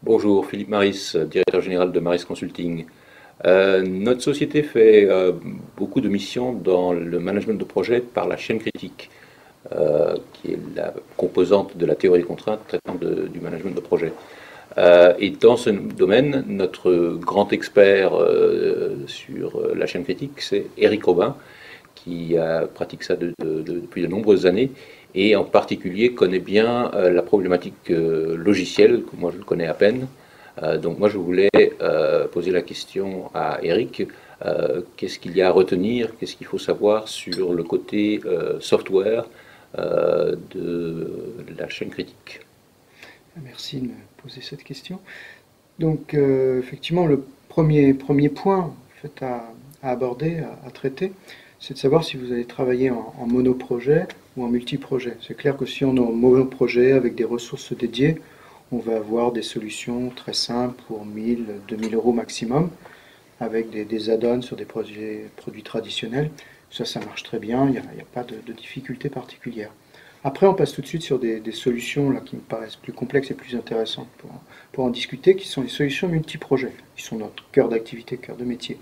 Bonjour, Philippe Maris, directeur général de Maris Consulting. Notre société fait beaucoup de missions dans le management de projet par la chaîne critique, qui est la composante de la théorie des contraintes traitant du management de projet. Et dans ce domaine, notre grand expert sur la chaîne critique, c'est Éric Robin, qui pratique ça depuis de nombreuses années et en particulier connaît bien la problématique logicielle, que moi je le connais à peine. Donc moi je voulais poser la question à Eric, qu'est-ce qu'il y a à retenir, qu'est-ce qu'il faut savoir sur le côté software de la chaîne critique. Merci de me poser cette question. Donc, effectivement, le premier point en fait, à aborder, à traiter, c'est de savoir si vous allez travailler en monoprojet ou en multiprojet. C'est clair que si on est en monoprojet avec des ressources dédiées, on va avoir des solutions très simples pour 1000, 2000 euros maximum, avec des add-ons sur des produits traditionnels. Ça marche très bien, il n'y a pas de difficulté particulière. Après, on passe tout de suite sur des solutions là, qui me paraissent plus complexes et plus intéressantes pour en discuter, qui sont les solutions multi-projets, qui sont notre cœur d'activité, cœur de métier.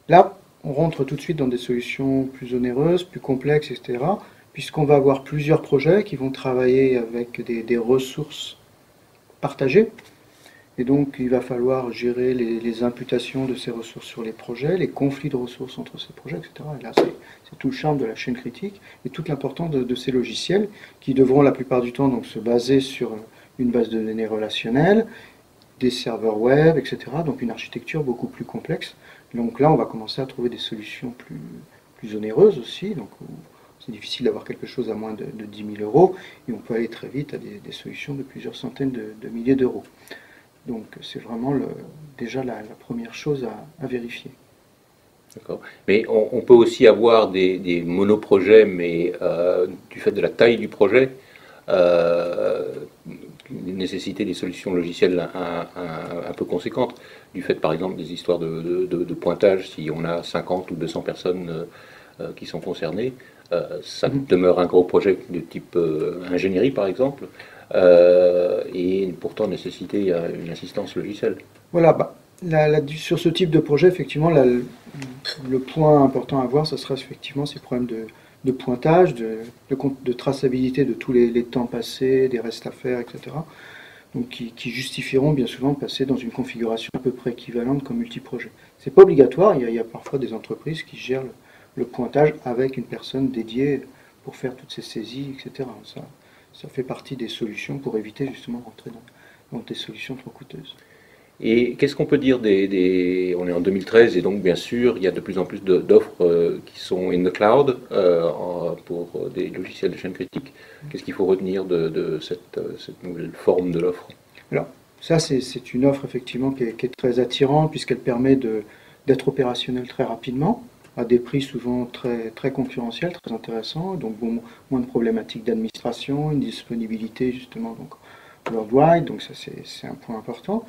Là, on rentre tout de suite dans des solutions plus onéreuses, plus complexes, etc., puisqu'on va avoir plusieurs projets qui vont travailler avec des ressources partagées. Et donc, il va falloir gérer les imputations de ces ressources sur les projets, les conflits de ressources entre ces projets, etc. Et là, c'est tout le charme de la chaîne critique et toute l'importance de ces logiciels qui devront la plupart du temps donc, se baser sur une base de données relationnelle, des serveurs web, etc. Donc une architecture beaucoup plus complexe. Donc là, on va commencer à trouver des solutions plus onéreuses aussi. Donc c'est difficile d'avoir quelque chose à moins de 10 000 euros et on peut aller très vite à des solutions de plusieurs centaines de milliers d'euros. Donc c'est vraiment déjà la première chose à vérifier. D'accord. Mais on peut aussi avoir des monoprojets, mais du fait de la taille du projet, euh, nécessiter des solutions logicielles un peu conséquentes, du fait par exemple des histoires de pointage, si on a 50 ou 200 personnes qui sont concernées, ça demeure un gros projet de type ingénierie par exemple, et pourtant nécessiter une assistance logicielle. Voilà, bah, sur ce type de projet, effectivement, le point important à voir, ce sera effectivement ces problèmes de pointage, de traçabilité de tous les temps passés, des restes à faire, etc. Donc qui justifieront bien souvent de passer dans une configuration à peu près équivalente comme multiprojet. C'est pas obligatoire, il y a parfois des entreprises qui gèrent le pointage avec une personne dédiée pour faire toutes ces saisies, etc. Ça fait partie des solutions pour éviter justement de rentrer dans des solutions trop coûteuses. Et qu'est-ce qu'on peut dire On est en 2013 et donc bien sûr il y a de plus en plus d'offres qui sont in the cloud pour des logiciels de chaîne critique. Qu'est-ce qu'il faut retenir de cette nouvelle forme de l'offre? Alors, ça, c'est une offre effectivement qui est très attirante puisqu'elle permet d'être opérationnelle très rapidement, à des prix souvent très concurrentiels, très intéressants, donc bon, moins de problématiques d'administration, une disponibilité justement donc worldwide, donc ça c'est un point important.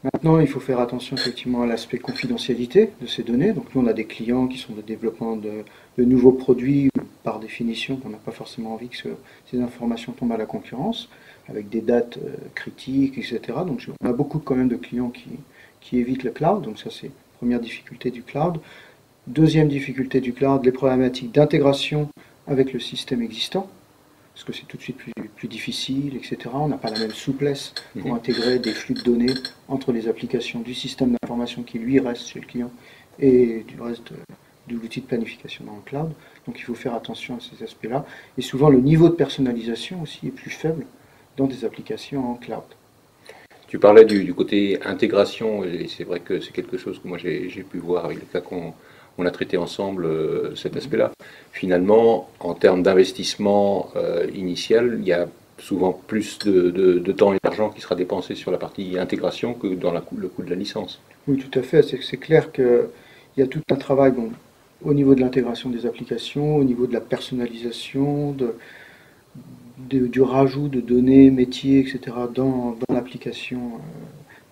Maintenant, il faut faire attention effectivement à l'aspect confidentialité de ces données. Donc nous, on a des clients qui sont de développement de nouveaux produits, par définition, on n'a pas forcément envie que ces informations tombent à la concurrence, avec des dates critiques, etc. Donc on a beaucoup quand même de clients qui évitent le cloud, donc ça c'est la première difficulté du cloud. Deuxième difficulté du cloud, les problématiques d'intégration avec le système existant, parce que c'est tout de suite plus difficile, etc. On n'a pas la même souplesse pour intégrer des flux de données entre les applications du système d'information qui lui reste chez le client et du reste de l'outil de planification dans le cloud. Donc il faut faire attention à ces aspects-là. Et souvent le niveau de personnalisation aussi est plus faible dans des applications en cloud. Tu parlais du côté intégration et c'est vrai que c'est quelque chose que moi j'ai pu voir avec les cas qu'on a traité ensemble, cet aspect-là. Finalement, en termes d'investissement initial, il y a souvent plus de temps et d'argent qui sera dépensé sur la partie intégration que dans le coût de la licence. Oui, tout à fait. C'est clair qu'il y a tout un travail bon, au niveau de l'intégration des applications, au niveau de la personnalisation, du rajout de données, métiers, etc. dans l'application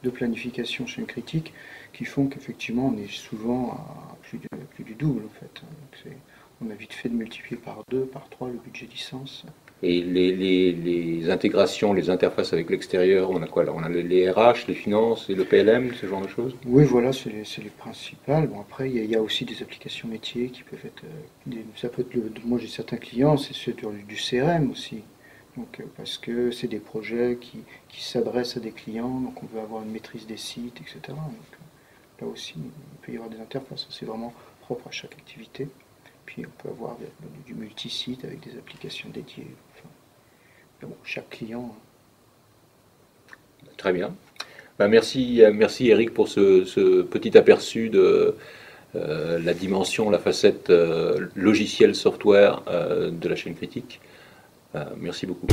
de planification chaîne critique, qui font qu'effectivement on est souvent à plus du double en fait. On a vite fait de multiplier par 2, par 3 le budget licence. Et les intégrations, les interfaces avec l'extérieur, on a quoi là? On a les RH, les finances et le PLM, ce genre de choses? Oui, voilà, c'est les principales. Bon, après, il y a aussi des applications métiers qui peuvent être. Ça peut être moi, j'ai certains clients, c'est ceux du CRM aussi. Donc, parce que c'est des projets qui s'adressent à des clients, donc on veut avoir une maîtrise des sites, etc. Donc, là aussi, il peut y avoir des interfaces. C'est vraiment propre à chaque activité. Puis on peut avoir du multi-site avec des applications dédiées. Enfin, mais bon, chaque client. Très bien. Ben, merci Eric pour ce petit aperçu de la dimension, la facette logiciel software de la chaîne critique. Merci beaucoup.